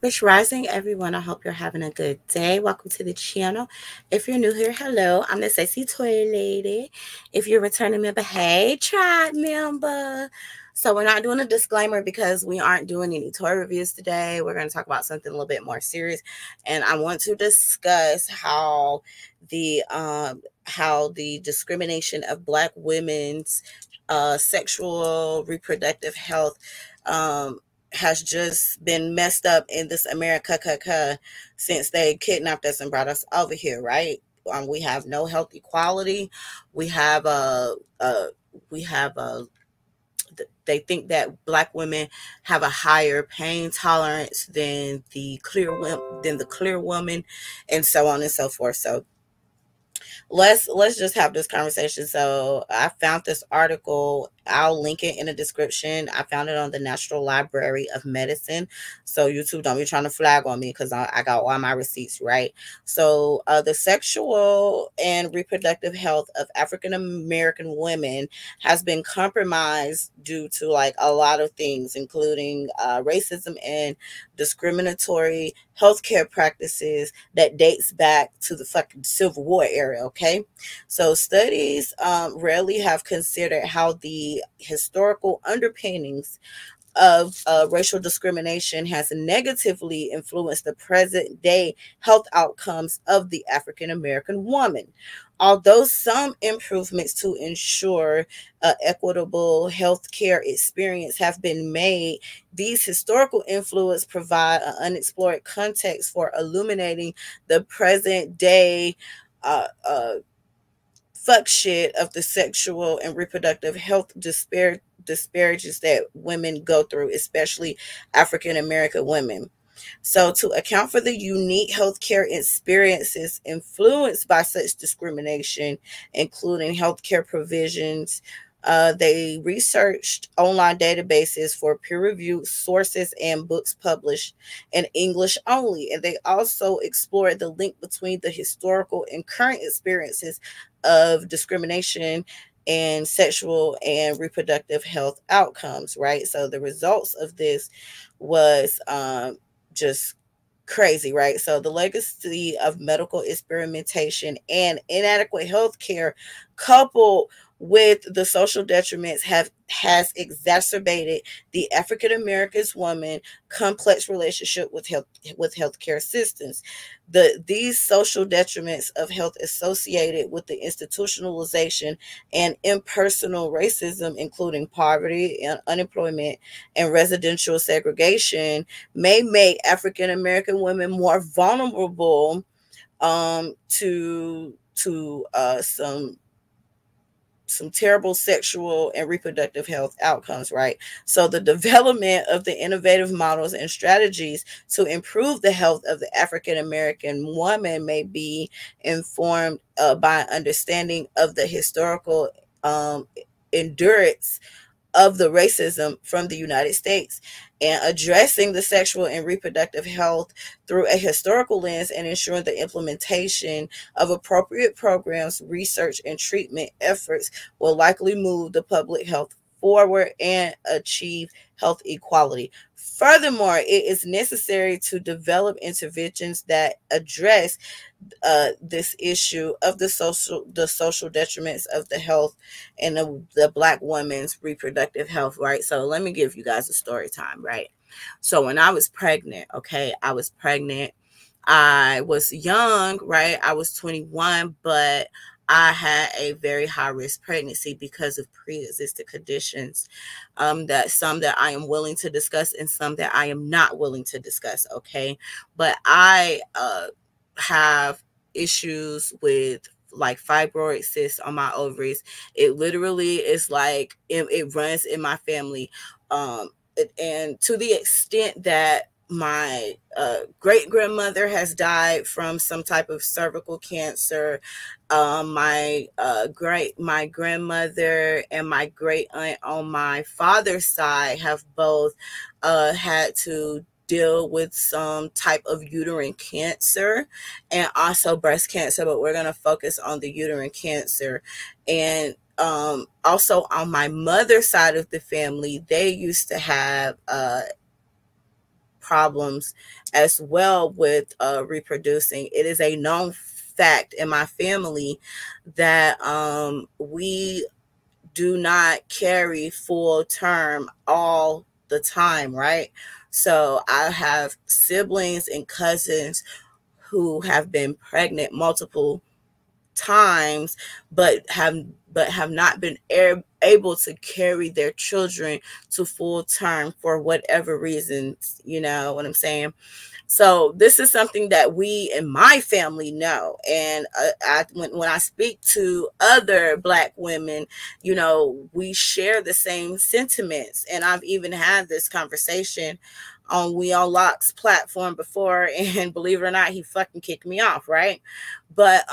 Rich Rising, everyone. I hope you're having a good day. Welcome to the channel. If you're new here, hello. I'm the Sexy Toy Lady. If you're a returning member, hey, tribe member. So we're not doing a disclaimer because we aren't doing any toy reviews today. We're going to talk about something a little bit more serious, and I want to discuss how the discrimination of Black women's sexual reproductive health has just been messed up in this America since they kidnapped us and brought us over here, right? We have no health equality. We have a we have a they think that Black women have a higher pain tolerance than the clear woman, and so on and so forth. So let's just have this conversation. So I found this article. I'll link it in the description. I found it on the National Library of Medicine. So YouTube, don't be trying to flag on me because I got all my receipts right. So the sexual and reproductive health of African American women has been compromised due to like a lot of things, including racism and discriminatory healthcare practices that dates back to the fucking Civil War era. Okay, so studies rarely have considered how the historical underpinnings of racial discrimination has negatively influenced the present day health outcomes of the African American woman. Although some improvements to ensure equitable healthcare experience have been made, these historical influences provide an unexplored context for illuminating the present day uh, uh, fuck shit of the sexual and reproductive health disparages that women go through, especially African American women. So, to account for the unique healthcare experiences influenced by such discrimination, including healthcare provisions, they researched online databases for peer reviewed sources and books published in English only. And they also explored the link between the historical and current experiences of discrimination and sexual and reproductive health outcomes, right? So the results of this was just crazy, right? So the legacy of medical experimentation and inadequate health care coupled with the social detriments has exacerbated the African Americans woman complex relationship with healthcare systems. These social detriments of health associated with the institutionalization and impersonal racism, including poverty and unemployment and residential segregation, may make African American women more vulnerable to some terrible sexual and reproductive health outcomes, right? So the development of the innovative models and strategies to improve the health of the African American woman may be informed by understanding of the historical endurance of the racism from the United States, and addressing the sexual and reproductive health through a historical lens and ensuring the implementation of appropriate programs, research, and treatment efforts will likely move the public health forward and achieve health equality. Furthermore, it is necessary to develop interventions that address this issue of the social detriments of the health and the Black woman's reproductive health, right? So let me give you guys a story time, right? So when I was pregnant, okay, I was pregnant. I was young, right? I was 21, but I had a very high risk pregnancy because of pre-existing conditions, that I am willing to discuss and some that I am not willing to discuss. Okay, but I have issues with like fibroid cysts on my ovaries. It literally is like it runs in my family, and to the extent that my great grandmother has died from some type of cervical cancer. My grandmother and my great aunt on my father's side have both had to deal with some type of uterine cancer and also breast cancer, but we're going to focus on the uterine cancer. And also on my mother's side of the family, they used to have problems as well with reproducing. It is a known fact in my family that we do not carry full term all the time, right? So I have siblings and cousins who have been pregnant multiple times, but have not been able to carry their children to full term for whatever reasons. You know what I'm saying? So this is something that we in my family know. And when I speak to other Black women, you know, we share the same sentiments. And I've even had this conversation on We On Lock's platform before. And believe it or not, he fucking kicked me off, right? But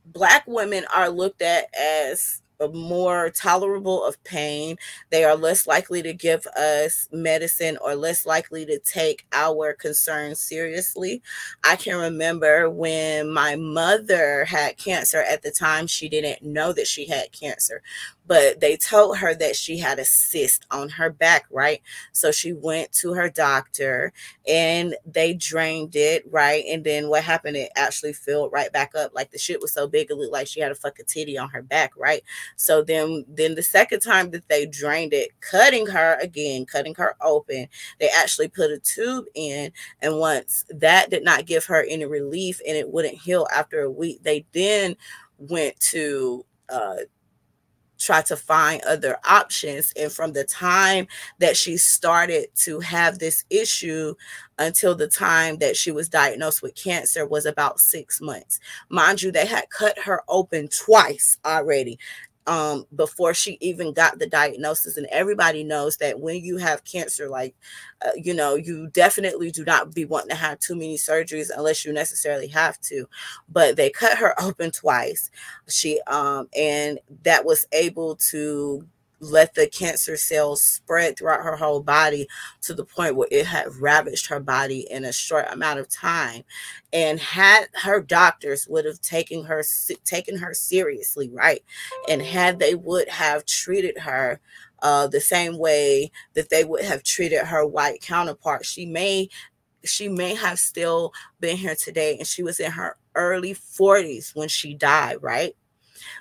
Black women are looked at as more tolerable of pain. They are less likely to give us medicine or less likely to take our concerns seriously. I can remember when my mother had cancer. At the time, she didn't know that she had cancer, but they told her that she had a cyst on her back, right? So she went to her doctor and they drained it, right? And then what happened? It actually filled right back up. Like the shit was so big, it looked like she had a fucking titty on her back, right? So then the second time that they drained it, cutting her open, they actually put a tube in. And once that did not give her any relief and it wouldn't heal after a week, they then went to try to find other options. And from the time that she started to have this issue until the time that she was diagnosed with cancer was about 6 months. Mind you, they had cut her open twice already before she even got the diagnosis. And everybody knows that when you have cancer, like, you know, you definitely do not be wanting to have too many surgeries unless you necessarily have to. But they cut her open twice. And that was able to let the cancer cells spread throughout her whole body to the point where it had ravaged her body in a short amount of time. And had her doctors would have taken her seriously, right? And had they would have treated her the same way that they would have treated her white counterpart, she may have still been here today. And she was in her early 40s when she died, right?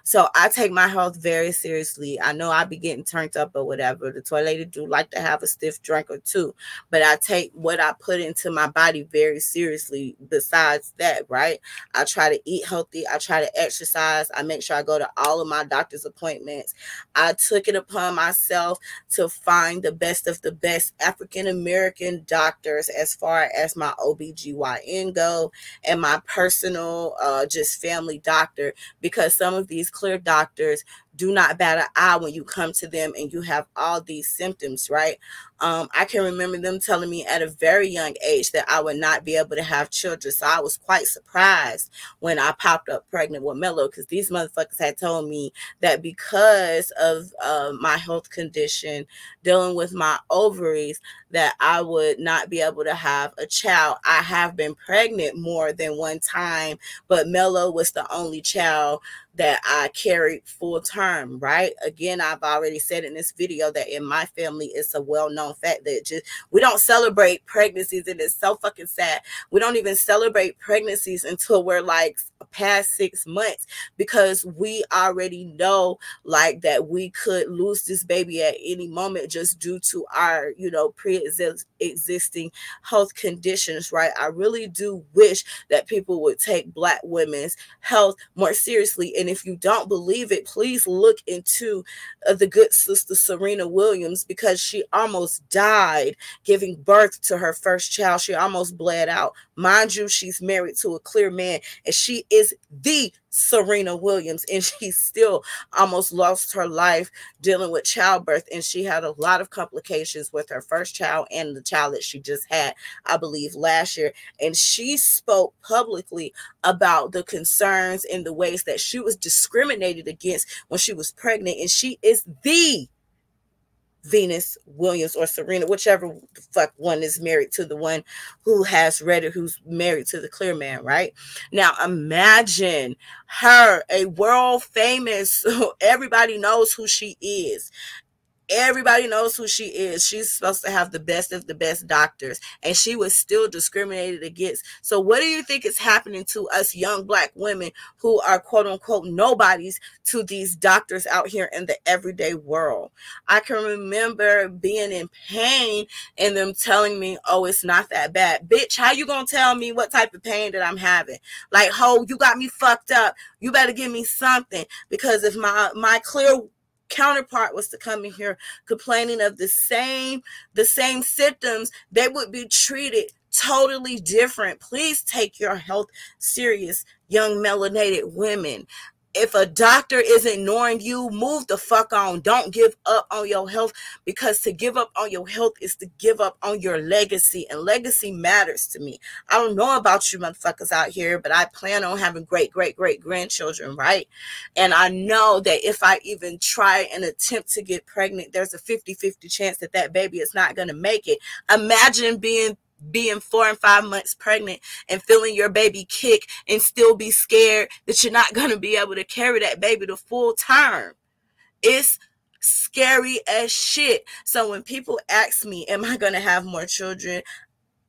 So I take my health very seriously. I know I be getting turned up or whatever. The toy lady do like to have a stiff drink or two, but I take what I put into my body very seriously. Besides that, right? I try to eat healthy. I try to exercise. I make sure I go to all of my doctor's appointments. I took it upon myself to find the best of the best African-American doctors as far as my OBGYN go and my personal just family doctor, because some of these clear doctors do not bat an eye when you come to them and you have all these symptoms, right? I can remember them telling me at a very young age that I would not be able to have children. So I was quite surprised when I popped up pregnant with Mello, because these motherfuckers had told me that because of my health condition, dealing with my ovaries, that I would not be able to have a child. I have been pregnant more than one time, but Mello was the only child that I carried full term, right? Again, I've already said in this video that in my family, it's a well-known fact that we don't celebrate pregnancies, and it's so fucking sad. We don't even celebrate pregnancies until we're like past 6 months, because we already know like that we could lose this baby at any moment just due to our, you know, pre-existing health conditions, right? I really do wish that people would take Black women's health more seriously. And if you don't believe it, please look into the good sister Serena Williams, because she almost died giving birth to her first child. She almost bled out. Mind you, she's married to a clear man, and she is the Serena Williams, and she still almost lost her life dealing with childbirth. And she had a lot of complications with her first child and the child that she just had, I believe, last year. And she spoke publicly about the concerns and the ways that she was discriminated against when she was pregnant. And she is the Venus Williams, or Serena, whichever the fuck one is married to the one who has read it, who's married to the clear man, right? Now imagine her, a world famous, everybody knows who she is, Everybody knows who she is. She's supposed to have the best of the best doctors, and she was still discriminated against. So what do you think is happening to us young Black women who are quote unquote nobodies to these doctors out here in the everyday world? I can remember being in pain and them telling me, oh, it's not that bad. Bitch, how you gonna tell me what type of pain that I'm having? Like, ho, you got me fucked up. You better give me something, because if my clear counterpart was to come in here complaining of the same symptoms, they would be treated totally different. Please take your health serious, young melanated women. If a doctor is ignoring you, move the fuck on. Don't give up on your health, because to give up on your health is to give up on your legacy, and legacy matters to me. I don't know about you motherfuckers out here, but I plan on having great grandchildren, right? And I know that if I even try and attempt to get pregnant, there's a 50-50 chance that that baby is not going to make it. Imagine being 4 and 5 months pregnant and feeling your baby kick and still be scared that you're not going to be able to carry that baby to full term. It's scary as shit. So when people ask me, am I going to have more children?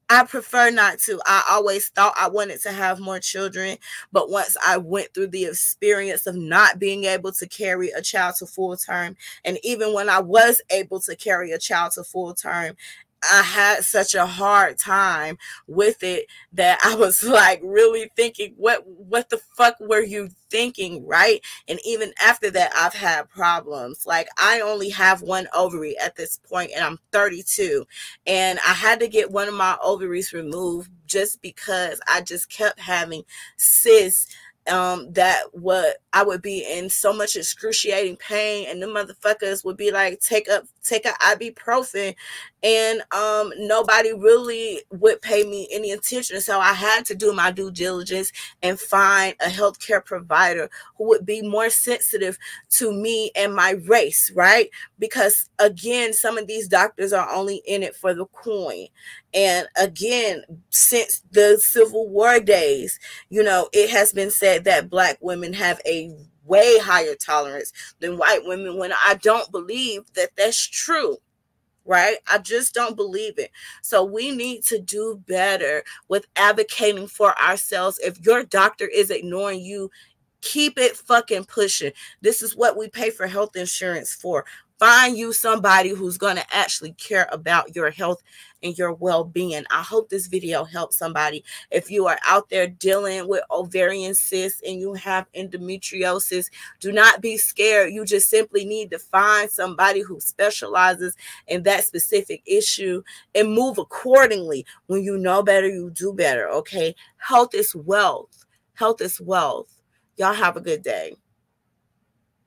I prefer not to. I always thought I wanted to have more children, but once I went through the experience of not being able to carry a child to full term, and even when I was able to carry a child to full term, I had such a hard time with it that I was like really thinking, what the fuck were you thinking, right? And even after that, I've had problems. Like, I only have one ovary at this point, and I'm 32, and I had to get one of my ovaries removed just because I just kept having cysts that I would be in so much excruciating pain, and the motherfuckers would be like, take a ibuprofen, and nobody really would pay me any attention. So I had to do my due diligence and find a healthcare provider who would be more sensitive to me and my race, right? Because again, some of these doctors are only in it for the coin. And again, since the Civil War days, you know, it has been said that Black women have a way higher tolerance than white women, when I don't believe that that's true. Right? I just don't believe it. So we need to do better with advocating for ourselves. If your doctor is ignoring you, keep it fucking pushing. This is what we pay for health insurance for. Find you somebody who's going to actually care about your health and your well-being. I hope this video helps somebody. If you are out there dealing with ovarian cysts and you have endometriosis, do not be scared. You just simply need to find somebody who specializes in that specific issue and move accordingly. When you know better, you do better, okay? Health is wealth. Health is wealth. Y'all have a good day.